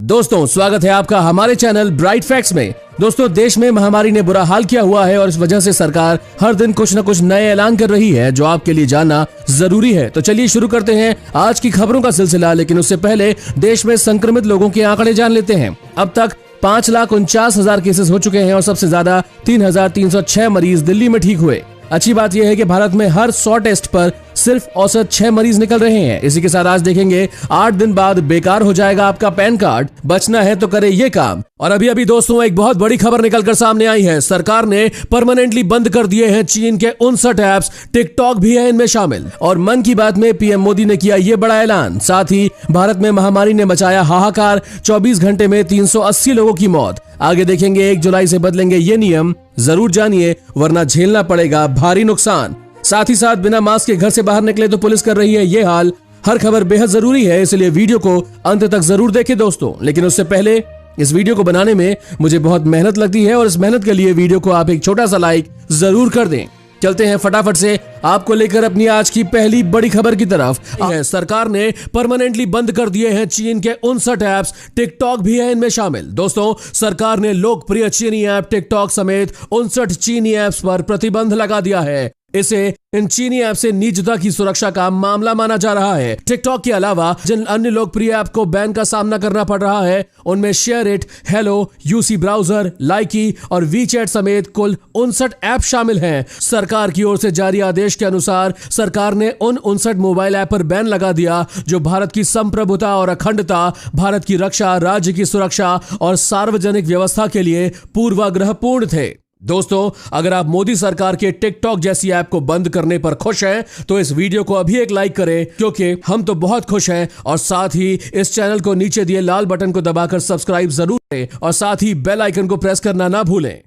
दोस्तों स्वागत है आपका हमारे चैनल ब्राइट फैक्ट्स में। दोस्तों देश में महामारी ने बुरा हाल किया हुआ है और इस वजह से सरकार हर दिन कुछ न कुछ नए ऐलान कर रही है जो आपके लिए जानना जरूरी है। तो चलिए शुरू करते हैं आज की खबरों का सिलसिला, लेकिन उससे पहले देश में संक्रमित लोगों के आंकड़े जान लेते हैं। अब तक 5,49,000 केसेस हो चुके हैं और सबसे ज्यादा 3,306 मरीज दिल्ली में ठीक हुए। अच्छी बात यह है कि भारत में हर 100 टेस्ट पर सिर्फ औसत 6 मरीज निकल रहे हैं। इसी के साथ आज देखेंगे 8 दिन बाद बेकार हो जाएगा आपका पैन कार्ड, बचना है तो करे ये काम। और अभी दोस्तों एक बहुत बड़ी खबर निकलकर सामने आई है। सरकार ने परमानेंटली बंद कर दिए हैं चीन के 59 ऐप्स, टिकटॉक भी है इनमें शामिल। और मन की बात में पीएम मोदी ने किया ये बड़ा ऐलान। साथ ही भारत में महामारी ने मचाया हाहाकार, 24 घंटे में 380 लोगों की मौत। आगे देखेंगे 1 जुलाई से बदलेंगे ये नियम, जरूर जानिए वरना झेलना पड़ेगा भारी नुकसान। साथ ही साथ बिना मास्क के घर से बाहर निकले तो पुलिस कर रही है ये हाल। हर खबर बेहद जरूरी है, इसलिए वीडियो को अंत तक जरूर देखें दोस्तों। लेकिन उससे पहले इस वीडियो को बनाने में मुझे बहुत मेहनत लगती है और इस मेहनत के लिए वीडियो को आप एक छोटा सा लाइक जरूर कर दें। चलते हैं फटाफट से आपको लेकर अपनी आज की पहली बड़ी खबर की तरफ। सरकार ने परमानेंटली बंद कर दिए हैं चीन के 59 ऐप्स, टिकटॉक भी है इनमें शामिल। दोस्तों सरकार ने लोकप्रिय चीनी ऐप टिकटॉक समेत 59 चीनी ऐप्स पर प्रतिबंध लगा दिया है। इसे इन चीनी ऐप से निजता की सुरक्षा का मामला माना जा रहा है। टिकटॉक के अलावा जिन अन्य लोकप्रिय ऐप को बैन का सामना करना पड़ रहा है उनमें share it, Helo, UC browser, Likee और वीचैट समेत कुल 59 ऐप शामिल हैं। सरकार की ओर से जारी आदेश के अनुसार सरकार ने उन 59 मोबाइल ऐप पर बैन लगा दिया जो भारत की संप्रभुता और अखंडता, भारत की रक्षा, राज्य की सुरक्षा और सार्वजनिक व्यवस्था के लिए पूर्वाग्रहपूर्ण थे। दोस्तों अगर आप मोदी सरकार के टिकटॉक जैसी ऐप को बंद करने पर खुश हैं तो इस वीडियो को अभी एक लाइक करें, क्योंकि हम तो बहुत खुश हैं। और साथ ही इस चैनल को नीचे दिए लाल बटन को दबाकर सब्सक्राइब जरूर करें और साथ ही बेल आइकन को प्रेस करना ना भूलें।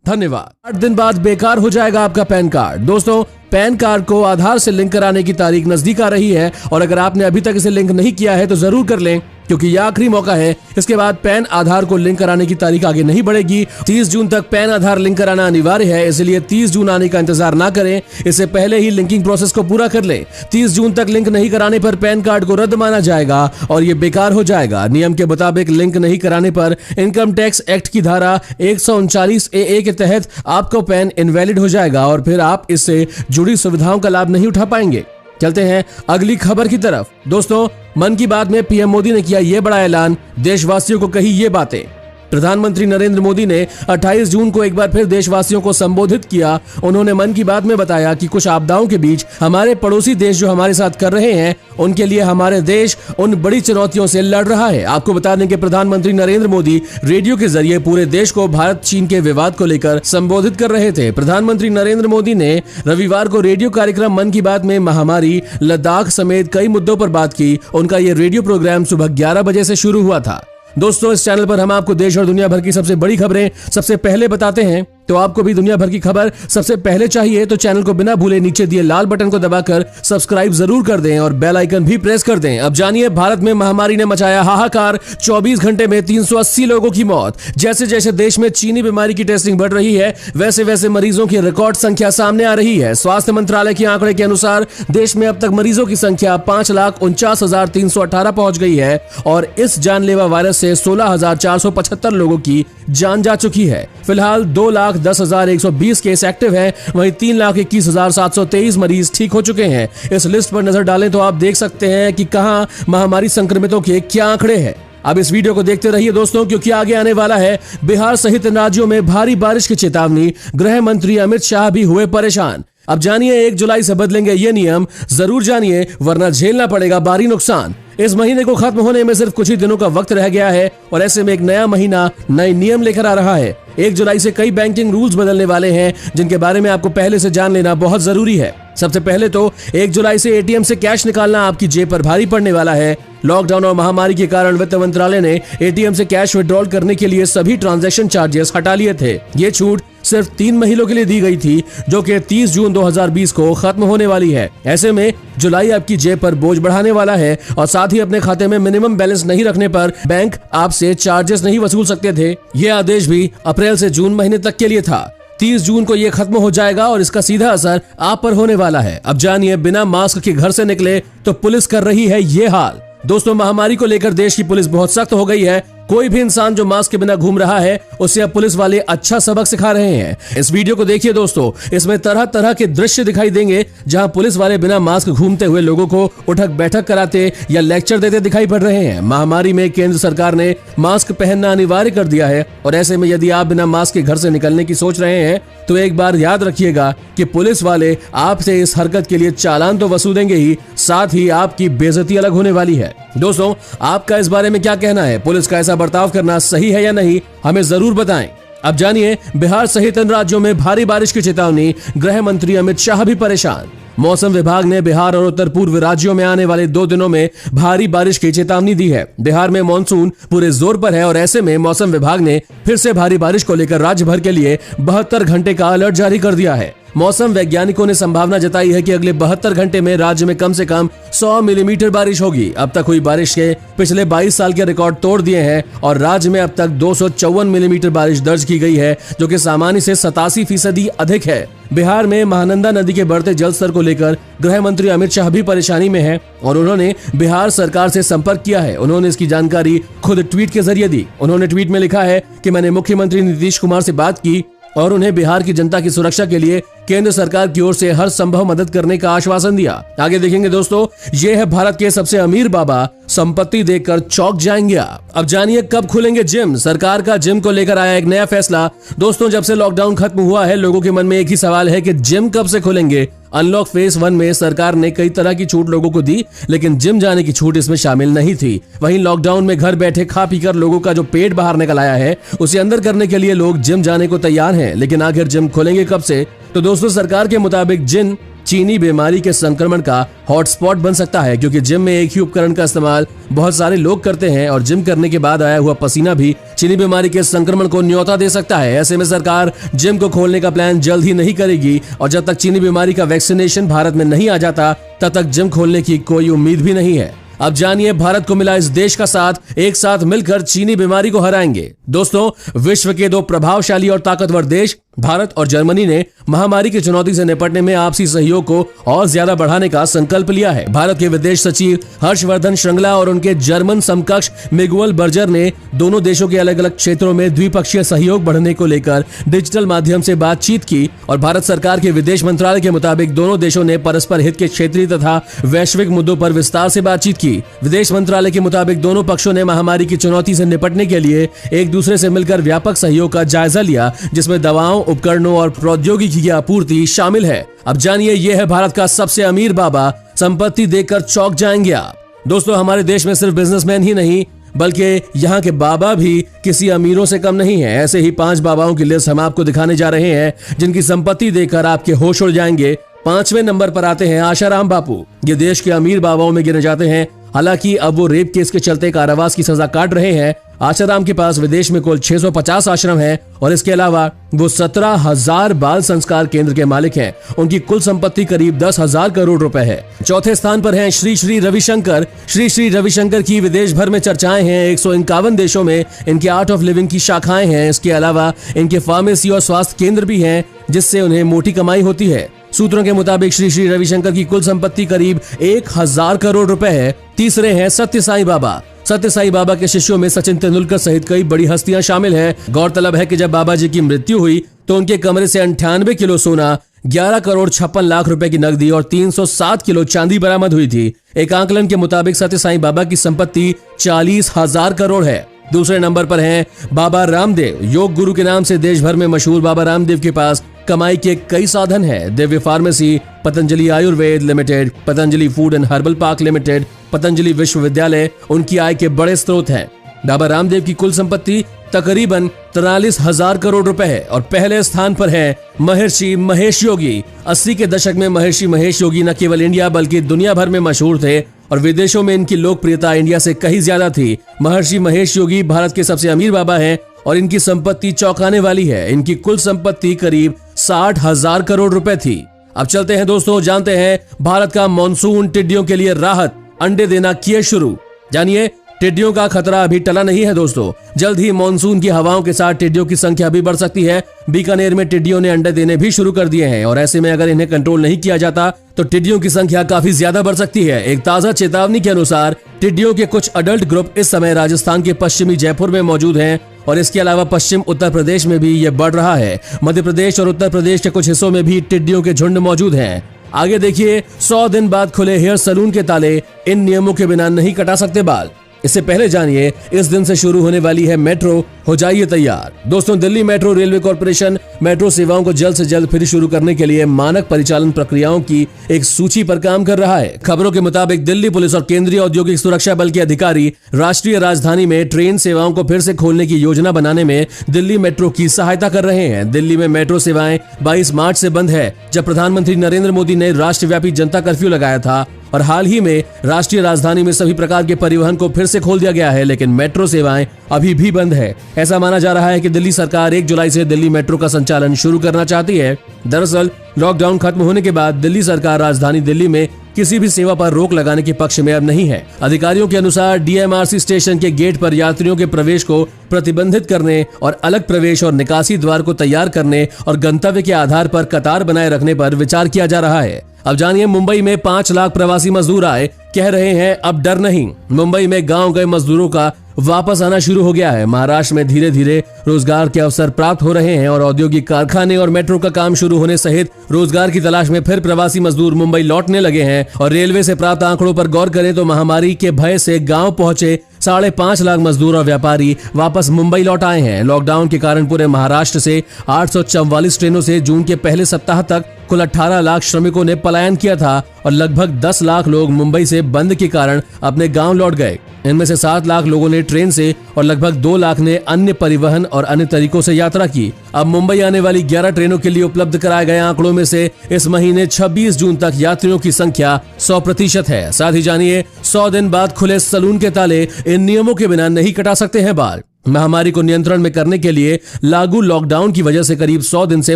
धन्यवाद। 8 दिन बाद बेकार हो जाएगा आपका पैन कार्ड। दोस्तों पैन कार्ड को आधार से लिंक कराने की तारीख नजदीक आ रही है और अगर आपने अभी तक इसे लिंक नहीं किया है तो जरूर कर लें, क्योंकि यह आखिरी मौका है। इसके बाद पैन आधार को लिंक कराने की तारीख आगे नहीं बढ़ेगी। 30 जून तक पैन आधार लिंक कराना अनिवार्य है, इसलिए 30 जून आने का इंतजार ना करें, इससे पहले ही लिंकिंग प्रोसेस को पूरा कर लें। 30 जून तक लिंक नहीं कराने पर पैन कार्ड को रद्द माना जाएगा और ये बेकार हो जाएगा। नियम के मुताबिक लिंक नहीं कराने पर इनकम टैक्स एक्ट की धारा 139 AA के तहत आपका पैन इनवैलिड हो जाएगा और फिर आप इससे जुड़ी सुविधाओं का लाभ नहीं उठा पाएंगे। चलते हैं अगली खबर की तरफ। दोस्तों मन की बात में पीएम मोदी ने किया ये बड़ा ऐलान, देशवासियों को कही ये बातें। प्रधानमंत्री नरेंद्र मोदी ने 28 जून को एक बार फिर देशवासियों को संबोधित किया। उन्होंने मन की बात में बताया कि कुछ आपदाओं के बीच हमारे पड़ोसी देश जो हमारे साथ कर रहे हैं उनके लिए हमारे देश उन बड़ी चुनौतियों से लड़ रहा है। आपको बता दें कि प्रधानमंत्री नरेंद्र मोदी रेडियो के जरिए पूरे देश को भारत चीन के विवाद को लेकर संबोधित कर रहे थे। प्रधानमंत्री नरेंद्र मोदी ने रविवार को रेडियो कार्यक्रम मन की बात में महामारी, लद्दाख समेत कई मुद्दों पर बात की। उनका ये रेडियो प्रोग्राम सुबह 11 बजे से शुरू हुआ था। दोस्तों इस चैनल पर हम आपको देश और दुनिया भर की सबसे बड़ी खबरें सबसे पहले बताते हैं, तो आपको भी दुनिया भर की खबर सबसे पहले चाहिए तो चैनल को बिना भूले नीचे दिए लाल बटन को दबाकर सब्सक्राइब जरूर कर दें और बेल आइकन भी प्रेस कर दें। अब जानिए भारत में महामारी ने मचाया हाहाकार, 24 घंटे में 380 लोगों की मौत। जैसे जैसे देश में चीनी बीमारी की टेस्टिंग बढ़ रही है वैसे वैसे मरीजों की रिकॉर्ड संख्या सामने आ रही है। स्वास्थ्य मंत्रालय के आंकड़े के अनुसार देश में अब तक मरीजों की संख्या 5,49,318 पहुंच गई है और इस जानलेवा वायरस से 16,475 लोगों की जान जा चुकी है। फिलहाल 2,10,120 केस एक्टिव हैं, वहीं 3,21,723 मरीज ठीक हो चुके हैं। इस लिस्ट पर नजर डालें तो आप देख सकते हैं कि कहां महामारी संक्रमितों के क्या आंकड़े हैं। अब इस वीडियो को देखते रहिए दोस्तों, क्योंकि आगे आने वाला है बिहार सहित राज्यों में भारी बारिश की चेतावनी। गृह मंत्री अमित शाह भी हुए परेशान। अब जानिए 1 जुलाई से बदलेंगे ये नियम, जरूर जानिए वरना झेलना पड़ेगा भारी नुकसान। इस महीने को खत्म होने में सिर्फ कुछ ही दिनों का वक्त रह गया है और ऐसे में एक नया महीना नए नियम लेकर आ रहा है। 1 जुलाई से कई बैंकिंग रूल्स बदलने वाले हैं जिनके बारे में आपको पहले से जान लेना बहुत जरूरी है। सबसे पहले तो 1 जुलाई से एटीएम से कैश निकालना आपकी जेब पर भारी पड़ने वाला है। लॉकडाउन और महामारी के कारण वित्त मंत्रालय ने एटीएम से कैश विड्रॉल करने के लिए सभी ट्रांजैक्शन चार्जेस हटा लिए थे। ये छूट सिर्फ 3 महीनों के लिए दी गई थी, जो कि 30 जून 2020 को खत्म होने वाली है। ऐसे में जुलाई आपकी जेब पर बोझ बढ़ाने वाला है और साथ ही अपने खाते में मिनिमम बैलेंस नहीं रखने पर बैंक आपसे चार्जेस नहीं वसूल सकते थे। ये आदेश भी अप्रैल से जून महीने तक के लिए था। 30 जून को ये खत्म हो जाएगा और इसका सीधा असर आप पर होने वाला है। अब जानिए बिना मास्क के घर से निकले तो पुलिस कर रही है ये हाल। दोस्तों महामारी को लेकर देश की पुलिस बहुत सख्त हो गई है। कोई भी इंसान जो मास्क के बिना घूम रहा है उसे अब पुलिस वाले अच्छा सबक सिखा रहे हैं। इस वीडियो को देखिए दोस्तों, इसमें तरह तरह के दृश्य दिखाई देंगे जहां पुलिस वाले बिना मास्क घूमते हुए लोगों को उठक बैठक कराते या लेक्चर देते दिखाई पड़ रहे हैं। महामारी में केंद्र सरकार ने मास्क पहनना अनिवार्य कर दिया है और ऐसे में यदि आप बिना मास्क के घर से निकलने की सोच रहे हैं तो एक बार याद रखिएगा कि पुलिस वाले आपसे इस हरकत के लिए चालान तो वसूलेंगे ही, साथ ही आपकी बेइज्जती अलग होने वाली है। दोस्तों, आपका इस बारे में क्या कहना है? पुलिस का ऐसा बर्ताव करना सही है या नहीं, हमें जरूर बताएं। अब जानिए, बिहार सहित इन राज्यों में भारी बारिश की चेतावनी, गृह मंत्री अमित शाह भी परेशान। मौसम विभाग ने बिहार और उत्तर पूर्व राज्यों में आने वाले 2 दिनों में भारी बारिश की चेतावनी दी है। बिहार में मानसून पूरे जोर पर है और ऐसे में मौसम विभाग ने फिर से भारी बारिश को लेकर राज्य भर के लिए 72 घंटे का अलर्ट जारी कर दिया है। मौसम वैज्ञानिकों ने संभावना जताई है कि अगले 72 घंटे में राज्य में कम से कम 100 मिलीमीटर बारिश होगी। अब तक हुई बारिश के पिछले 22 साल के रिकॉर्ड तोड़ दिए हैं और राज्य में अब तक 254 मिलीमीटर बारिश दर्ज की गई है, जो कि सामान्य से 87% अधिक है। बिहार में महानंदा नदी के बढ़ते जल स्तर को लेकर गृह मंत्री अमित शाह भी परेशानी में हैं और उन्होंने बिहार सरकार से संपर्क किया है। उन्होंने इसकी जानकारी खुद ट्वीट के जरिए दी। उन्होंने ट्वीट में लिखा है कि मैंने मुख्यमंत्री नीतीश कुमार से बात की और उन्हें बिहार की जनता की सुरक्षा के लिए केंद्र सरकार की ओर से हर संभव मदद करने का आश्वासन दिया। आगे देखेंगे दोस्तों, ये है भारत के सबसे अमीर बाबा, संपत्ति देखकर चौंक जाएंगे आप। अब जानिए कब खुलेंगे जिम। सरकार का जिम को लेकर आया एक नया फैसला। दोस्तों, जब से लॉकडाउन खत्म हुआ है, लोगों के मन में एक ही सवाल है कि जिम कब से खुलेंगे। अनलॉक फेज 1 में सरकार ने कई तरह की छूट लोगों को दी, लेकिन जिम जाने की छूट इसमें शामिल नहीं थी। वहीं लॉकडाउन में घर बैठे खा पीकर लोगों का जो पेट बाहर निकल आया है, उसे अंदर करने के लिए लोग जिम जाने को तैयार हैं। लेकिन आखिर जिम खुलेंगे कब से? तो दोस्तों, सरकार के मुताबिक जिम चीनी बीमारी के संक्रमण का हॉटस्पॉट बन सकता है, क्योंकि जिम में एक ही उपकरण का इस्तेमाल बहुत सारे लोग करते हैं और जिम करने के बाद आया हुआ पसीना भी चीनी बीमारी के संक्रमण को न्योता दे सकता है। ऐसे में सरकार जिम को खोलने का प्लान जल्द ही नहीं करेगी और जब तक चीनी बीमारी का वैक्सीनेशन भारत में नहीं आ जाता, तब तक जिम खोलने की कोई उम्मीद भी नहीं है। अब जानिए, भारत को मिला इस देश का साथ, एक साथ मिलकर चीनी बीमारी को हराएंगे। दोस्तों, विश्व के 2 प्रभावशाली और ताकतवर देश भारत और जर्मनी ने महामारी की चुनौती से निपटने में आपसी सहयोग को और ज्यादा बढ़ाने का संकल्प लिया है। भारत के विदेश सचिव हर्षवर्धन श्रृंगला और उनके जर्मन समकक्ष मिगुअल बर्जर ने दोनों देशों के अलग अलग क्षेत्रों में द्विपक्षीय सहयोग बढ़ाने को लेकर डिजिटल माध्यम से बातचीत की और भारत सरकार के विदेश मंत्रालय के मुताबिक दोनों देशों ने परस्पर हित के क्षेत्रीय तथा वैश्विक मुद्दों पर विस्तार से बातचीत की। विदेश मंत्रालय के मुताबिक दोनों पक्षों ने महामारी की चुनौती से निपटने के लिए एक दूसरे से मिलकर व्यापक सहयोग का जायजा लिया, जिसमें दवाओं, उपकरणों और प्रौद्योगिकी की आपूर्ति शामिल है। अब जानिए, यह है भारत का सबसे अमीर बाबा, संपत्ति देखकर चौंक जाएंगे आप। दोस्तों, हमारे देश में सिर्फ बिजनेसमैन ही नहीं बल्कि यहाँ के बाबा भी किसी अमीरों से कम नहीं है। ऐसे ही 5 बाबाओं की लिस्ट हम आपको दिखाने जा रहे हैं, जिनकी संपत्ति देखकर आपके होश उड़ जाएंगे। 5वें नंबर पर आते हैं आशाराम बापू। ये देश के अमीर बाबाओं में गिने जाते हैं। हालांकि अब वो रेप केस के चलते कारावास की सजा काट रहे हैं। आशाराम के पास विदेश में कुल 650 आश्रम हैं और इसके अलावा वो 17,000 बाल संस्कार केंद्र के मालिक हैं। उनकी कुल संपत्ति करीब 10,000 करोड़ रुपए है। चौथे स्थान पर हैं श्री श्री रविशंकर। श्री श्री रविशंकर की विदेश भर में चर्चाएं हैं। 151 देशों में इनके आर्ट ऑफ लिविंग की शाखाएं हैं। इसके अलावा इनके फार्मेसी और स्वास्थ्य केंद्र भी हैं, जिससे उन्हें मोटी कमाई होती है। सूत्रों के मुताबिक श्री श्री रविशंकर की कुल संपत्ति करीब 1,000 करोड़ रुपए है। तीसरे हैं सत्य साई बाबा। सत्य साई बाबा के शिष्यों में सचिन तेंदुलकर सहित कई बड़ी हस्तियां शामिल हैं। गौरतलब है कि जब बाबा जी की मृत्यु हुई तो उनके कमरे से 98 किलो सोना, 11 करोड़ 56 लाख रुपए की नकदी और 307 किलो चांदी बरामद हुई थी। एक आकलन के मुताबिक सत्य साई बाबा की संपत्ति 40,000 करोड़ है। दूसरे नंबर पर हैं बाबा रामदेव। योग गुरु के नाम से देश भर में मशहूर बाबा रामदेव के पास कमाई के कई साधन हैं। Divya pharmacy, Patanjali Ayurveda limited, Patanjali food and herbal park limited, Patanjali विश्वविद्यालय उनकी आय के बड़े स्रोत हैं। बाबा रामदेव की कुल संपत्ति तकरीबन 43,000 करोड़ रुपए है और पहले स्थान पर है महर्षि महेश योगी। 80 के दशक में महर्षि महेश योगी न केवल इंडिया बल्कि दुनिया भर में मशहूर थे और विदेशों में इनकी लोकप्रियता इंडिया से कहीं ज्यादा थी। महर्षि महेश योगी भारत के सबसे अमीर बाबा हैं और इनकी संपत्ति चौंकाने वाली है। इनकी कुल संपत्ति करीब 60,000 करोड़ रुपए थी। अब चलते हैं दोस्तों, जानते हैं भारत का मॉनसून टिड्डियों के लिए राहत, अंडे देना किए शुरू। जानिए, टिड्डियों का खतरा अभी टला नहीं है दोस्तों। जल्द ही मॉनसून की हवाओं के साथ टिड्डियों की संख्या भी बढ़ सकती है। बीकानेर में टिड्डियों ने अंडे देने भी शुरू कर दिए हैं और ऐसे में अगर इन्हें कंट्रोल नहीं किया जाता तो टिड्डियों की संख्या काफी ज्यादा बढ़ सकती है। एक ताजा चेतावनी के अनुसार टिड्डियों के कुछ अडल्ट ग्रुप इस समय राजस्थान के पश्चिमी जयपुर में मौजूद हैं और इसके अलावा पश्चिम उत्तर प्रदेश में भी ये बढ़ रहा है। मध्य प्रदेश और उत्तर प्रदेश के कुछ हिस्सों में भी टिड्डियों के झुंड मौजूद हैं। आगे देखिए, 100 दिन बाद खुले हेयर सलून के ताले, इन नियमों के बिना नहीं कटा सकते बाल। इससे पहले जानिए, इस दिन से शुरू होने वाली है मेट्रो, हो जाइए तैयार। दोस्तों, Delhi metro railway corporation metro सेवाओं को जल्द से जल्द फिर शुरू करने के लिए मानक परिचालन प्रक्रियाओं की एक सूची पर काम कर रहा है। खबरों के मुताबिक दिल्ली पुलिस और केंद्रीय औद्योगिक सुरक्षा बल के अधिकारी राष्ट्रीय राजधानी में ट्रेन सेवाओं को फिर से खोलने की योजना बनाने में दिल्ली मेट्रो की सहायता कर रहे हैं। दिल्ली में मेट्रो सेवाएं 22 मार्च से बंद है, जब प्रधानमंत्री नरेंद्र मोदी ने राष्ट्रव्यापी जनता कर्फ्यू लगाया था, और हाल ही में राष्ट्रीय राजधानी में सभी प्रकार के परिवहन को फिर से खोल दिया गया है, लेकिन मेट्रो सेवाएं अभी भी बंद है। ऐसा माना जा रहा है कि दिल्ली सरकार 1 जुलाई से दिल्ली मेट्रो का संचालन शुरू करना चाहती है। दरअसल लॉकडाउन खत्म होने के बाद दिल्ली सरकार राजधानी दिल्ली में किसी भी सेवा पर रोक लगाने के पक्ष में अब नहीं है। अधिकारियों के अनुसार डीएमआरसी स्टेशन के गेट पर यात्रियों के प्रवेश को प्रतिबंधित करने और अलग प्रवेश और निकासी द्वार को तैयार करने और गंतव्य के आधार पर कतार बनाए रखने पर विचार किया जा रहा है। अब जानिए, मुंबई में 5 लाख प्रवासी मजदूर आए, कह रहे हैं अब डर नहीं। मुंबई में गांव गए मजदूरों का वापस आना शुरू हो गया है। महाराष्ट्र में धीरे धीरे रोजगार के अवसर प्राप्त हो रहे हैं और औद्योगिक कारखाने और मेट्रो का काम शुरू होने सहित रोजगार की तलाश में फिर प्रवासी मजदूर मुंबई लौटने लगे हैं। और रेलवे से प्राप्त आंकड़ों पर गौर करें तो महामारी के भय से गांव पहुंचे 5.5 लाख मजदूर और व्यापारी वापस मुंबई लौट आए हैं। लॉकडाउन के कारण पूरे महाराष्ट्र से 844 ट्रेनों से जून के पहले सप्ताह तक कुल 18 लाख श्रमिकों ने पलायन किया था और लगभग 10 लाख लोग मुंबई से बंद के कारण अपने गांव लौट गए। इनमें से 7 लाख लोगों ने ट्रेन से और लगभग 2 लाख ने अन्य परिवहन और अन्य तरीकों से यात्रा की। अब मुंबई आने वाली 11 ट्रेनों के लिए उपलब्ध कराए गए आंकड़ों में से इस महीने 26 जून तक यात्रियों की संख्या 100% है। साथ ही जानिए, 100 दिन बाद खुले सलून के ताले, इन नियमों के बिना नहीं कटा सकते हैं बाल। महामारी को नियंत्रण में करने के लिए लागू लॉकडाउन की वजह से करीब 100 दिन से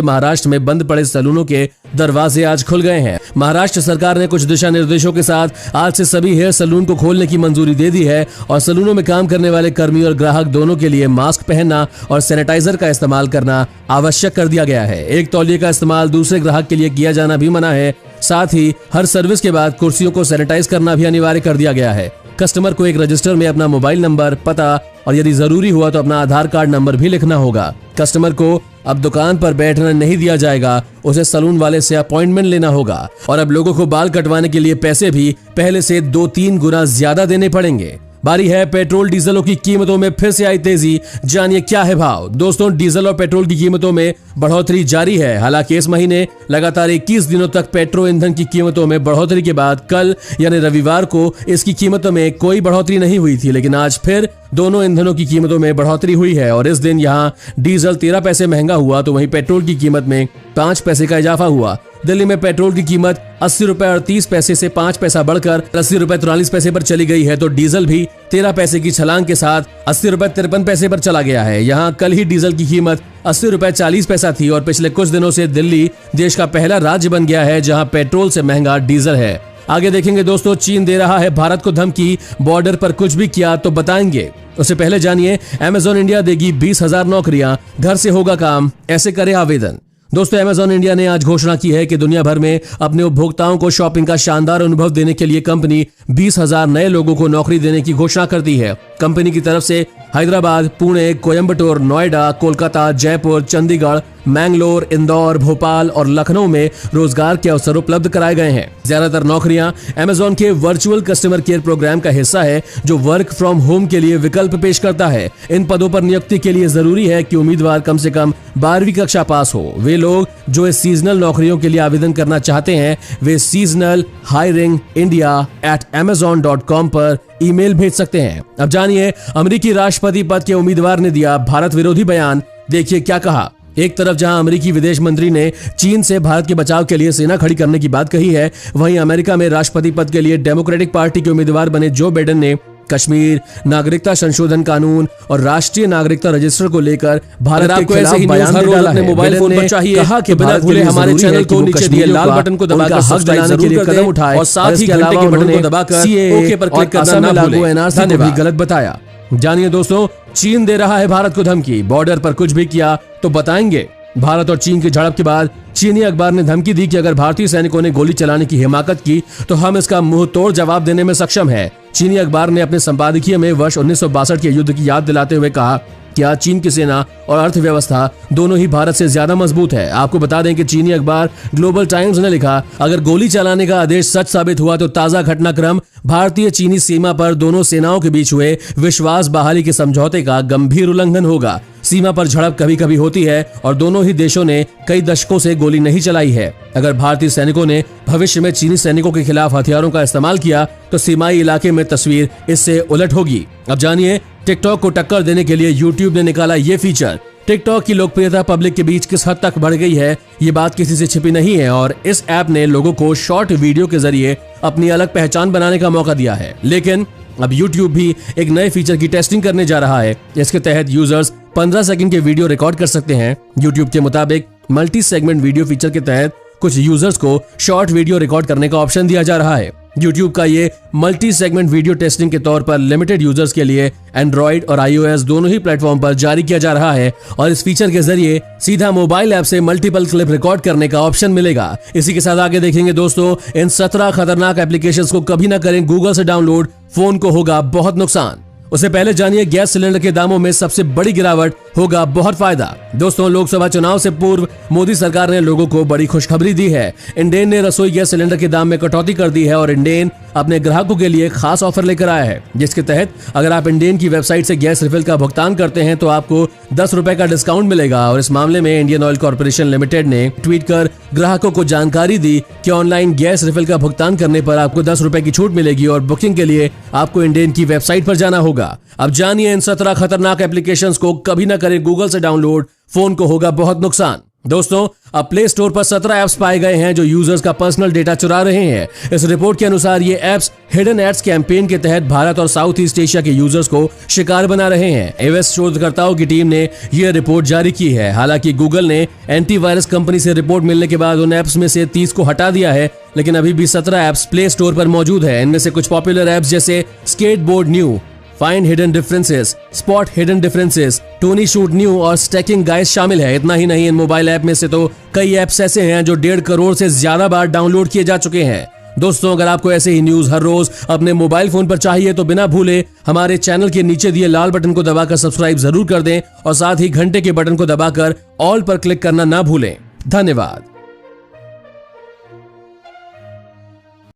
महाराष्ट्र में बंद पड़े सैलूनों के दरवाजे आज खुल गए हैं। महाराष्ट्र सरकार ने कुछ दिशा निर्देशों के साथ आज से सभी हेयर सैलून को खोलने की मंजूरी दे दी है और सैलूनों में काम करने वाले कर्मी और ग्राहक दोनों के लिए मास्क पहनना और सैनिटाइजर का इस्तेमाल करना आवश्यक कर दिया गया है। एक तौलिए का इस्तेमाल दूसरे ग्राहक के लिए किया जाना भी मना है। साथ ही हर सर्विस के बाद कुर्सियों को सैनिटाइज करना भी अनिवार्य कर दिया गया है। कस्टमर को एक रजिस्टर में अपना मोबाइल नंबर, पता और यदि जरूरी हुआ तो अपना आधार कार्ड नंबर भी लिखना होगा। कस्टमर को अब दुकान पर बैठना नहीं दिया जाएगा, उसे सलून वाले से अपॉइंटमेंट लेना होगा। और अब लोगों को बाल कटवाने के लिए पैसे भी पहले से 2-3 गुना ज्यादा देने पड़ेंगे। बारी है पेट्रोल डीजलों की कीमतों में फिर से आई तेजी, जानिए क्या है भाव। दोस्तों, डीजल और पेट्रोल की कीमतों में बढ़ोतरी जारी है। हालांकि इस महीने लगातार 21 दिनों तक पेट्रोल ईंधन की कीमतों में बढ़ोतरी के बाद कल यानी रविवार को इसकी कीमतों में कोई बढ़ोतरी नहीं हुई थी, लेकिन आज फिर दोनों ईंधनों की कीमतों में बढ़ोतरी हुई है और इस दिन यहाँ डीजल 13 पैसे महंगा हुआ तो वहीं पेट्रोल की कीमत में 5 पैसे का इजाफा हुआ। दिल्ली में पेट्रोल की कीमत 80 रुपए और 30 पैसे से 5 पैसा बढ़कर 80 रुपए 43 पैसे पर चली गई है, तो डीजल भी 13 पैसे की छलांग के साथ 80 रुपए 53 पैसे पर चला गया है। यहाँ कल ही डीजल की कीमत 80 रुपए 40 पैसा थी और पिछले कुछ दिनों से दिल्ली देश का पहला राज्य बन गया है जहाँ पेट्रोल से महंगा डीजल है। आगे देखेंगे दोस्तों, चीन दे रहा है भारत को धमकी, बॉर्डर पर कुछ भी किया तो बताएंगे। उससे पहले जानिए, अमेजॉन इंडिया देगी 20,000 नौकरियां, घर से होगा काम, ऐसे करे आवेदन। दोस्तों, अमेजॉन इंडिया ने आज घोषणा की है कि दुनिया भर में अपने उपभोक्ताओं को शॉपिंग का शानदार अनुभव देने के लिए कंपनी 20,000 नए लोगों को नौकरी देने की घोषणा कर दी है। कंपनी की तरफ से हैदराबाद, पुणे, कोयम्बटूर, नोएडा, कोलकाता, जयपुर, चंडीगढ़, मैंगलोर, इंदौर, भोपाल और लखनऊ में रोजगार के अवसर उपलब्ध कराए गए हैं। ज्यादातर नौकरियां अमेजॉन के वर्चुअल कस्टमर केयर प्रोग्राम का हिस्सा है, जो वर्क फ्रॉम होम के लिए विकल्प पेश करता है। इन पदों पर नियुक्ति के लिए जरूरी है कि उम्मीदवार कम से कम 12वीं कक्षा पास हो। वे लोग जो इस सीजनल नौकरियों के लिए आवेदन करना चाहते हैं वे seasonalhiringindia@amazon.com पर ईमेल भेज सकते हैं। अब जानिए, अमेरिकी राष्ट्रपति पद के उम्मीदवार ने दिया भारत विरोधी बयान, देखिए क्या कहा। एक तरफ जहां अमेरिकी विदेश मंत्री ने चीन से भारत के बचाव के लिए सेना खड़ी करने की बात कही है, वहीं अमेरिका में राष्ट्रपति पद के लिए डेमोक्रेटिक पार्टी के उम्मीदवार बने जो बाइडेन ने कश्मीर, नागरिकता संशोधन कानून और राष्ट्रीय नागरिकता रजिस्टर को लेकर भारत के खिलाफ बयान डाला है। मोबाइल फोन पर चाहिए, कहा कि बिना भूले हमारे चैनल को नीचे दिए लाल बटन को दबाकर सब्सक्राइब जरूर के लिए कदम उठाएं और साथ ही घंटे के बटन को दबाकर ओके पर क्लिक करना ना भूलें। एनआरसी को भी गलत बताया। जानिए दोस्तों, चीन दे रहा है भारत को धमकी, बॉर्डर पर कुछ भी किया तो बताएंगे। भारत और चीन की झड़प के बाद चीनी अखबार ने धमकी दी कि अगर भारतीय सैनिकों ने गोली चलाने की हिमाकत की तो हम इसका मुंह तोड़ जवाब देने में सक्षम है। चीनी अखबार ने अपने संपादकीय में वर्ष 1962 के युद्ध की याद दिलाते हुए कहा कि आज चीन की सेना और अर्थव्यवस्था दोनों ही भारत से ज्यादा मजबूत है। आपको बता दें कि चीनी अखबार ग्लोबल टाइम्स ने लिखा, अगर गोली चलाने का आदेश सच साबित हुआ तो ताजा घटनाक्रम भारतीय चीनी सीमा पर दोनों सेनाओं के बीच हुए विश्वास बहाली के समझौते का गंभीर उल्लंघन होगा। सीमा पर झड़प कभी कभी होती है और दोनों ही देशों ने कई दशकों से गोली नहीं चलाई है। अगर भारतीय सैनिकों ने भविष्य में चीनी सैनिकों के खिलाफ हथियारों का इस्तेमाल किया तो सीमाई इलाके में तस्वीर इससे उलट होगी। अब जानिए टिकटॉक को टक्कर देने के लिए यूट्यूब ने निकाला ये फीचर। टिकटॉक की लोकप्रियता पब्लिक के बीच किस हद तक बढ़ गई है ये बात किसी से छिपी नहीं है और इस ऐप ने लोगों को शॉर्ट वीडियो के जरिए अपनी अलग पहचान बनाने का मौका दिया है। लेकिन अब YouTube भी एक नए फीचर की टेस्टिंग करने जा रहा है। इसके तहत यूजर्स 15 सेकंड के वीडियो रिकॉर्ड कर सकते हैं। YouTube के मुताबिक मल्टी सेगमेंट वीडियो फीचर के तहत कुछ यूजर्स को शॉर्ट वीडियो रिकॉर्ड करने का ऑप्शन दिया जा रहा है। YouTube का ये मल्टी सेगमेंट वीडियो टेस्टिंग के तौर पर लिमिटेड यूजर्स के लिए एंड्रॉइड और iOS दोनों ही प्लेटफॉर्म पर जारी किया जा रहा है और इस फीचर के जरिए सीधा मोबाइल ऐप से मल्टीपल क्लिप रिकॉर्ड करने का ऑप्शन मिलेगा। इसी के साथ आगे देखेंगे दोस्तों, इन 17 खतरनाक एप्लीकेशंस को कभी ना करें गूगल से डाउनलोड, फोन को होगा बहुत नुकसान। उससे पहले जानिए गैस सिलेंडर के दामों में सबसे बड़ी गिरावट, होगा बहुत फायदा। दोस्तों, लोकसभा चुनाव से पूर्व मोदी सरकार ने लोगों को बड़ी खुशखबरी दी है। इंडेन ने रसोई गैस सिलेंडर के दाम में कटौती कर दी है और इंडेन अपने ग्राहकों के लिए खास ऑफर लेकर आया है, जिसके तहत अगर आप इंडेन की वेबसाइट से गैस रिफिल का भुगतान करते हैं तो आपको 10 रुपए का डिस्काउंट मिलेगा। और इस मामले में इंडियन ऑयल कॉर्पोरेशन लिमिटेड ने ट्वीट कर ग्राहकों को जानकारी दी कि ऑनलाइन गैस रिफिल का भुगतान करने पर आपको 10 रुपए की छूट मिलेगी और बुकिंग के लिए आपको इंडेन की वेबसाइट पर जाना होगा। अब जानिए इन 17 खतरनाक एप्लीकेशंस को कभी ना करें गूगल से डाउनलोड, फोन को होगा बहुत नुकसान। दोस्तों, अब प्ले स्टोर पर 17 ऐप्स पाए गए हैं जो यूजर्स का पर्सनल डेटा चुरा रहे हैं। इस रिपोर्ट के अनुसार ये ऐप्स हिडन एड्स कैंपेन के तहत भारत और साउथ ईस्ट एशिया के यूजर्स को शिकार बना रहे हैं। एवेस शोधकर्ताओं की टीम ने यह रिपोर्ट जारी की है। हालांकि गूगल ने एंटीवायरस कंपनी से रिपोर्ट मिलने के बाद उन ऐप्स में से 30 को हटा दिया है, लेकिन अभी भी 17 ऐप्स प्ले स्टोर पर मौजूद है। इनमें से कुछ पॉपुलर ऐप्स जैसे skateboard new, find hidden differences, spot hidden differences, Tony shoot new और स्टैकिंग गाइस शामिल है। इतना ही नहीं, इन मोबाइल ऐप में से तो कई ऐप्स ऐसे हैं जो 1.5 करोड़ से ज्यादा बार डाउनलोड किए जा चुके हैं। दोस्तों, अगर आपको ऐसे ही न्यूज हर रोज अपने मोबाइल फोन पर चाहिए तो बिना भूले हमारे चैनल के नीचे दिए लाल बटन को दबाकर सब्सक्राइब जरूर कर दें और साथ ही घंटे के बटन को दबाकर ऑल पर क्लिक करना ना भूलें। धन्यवाद।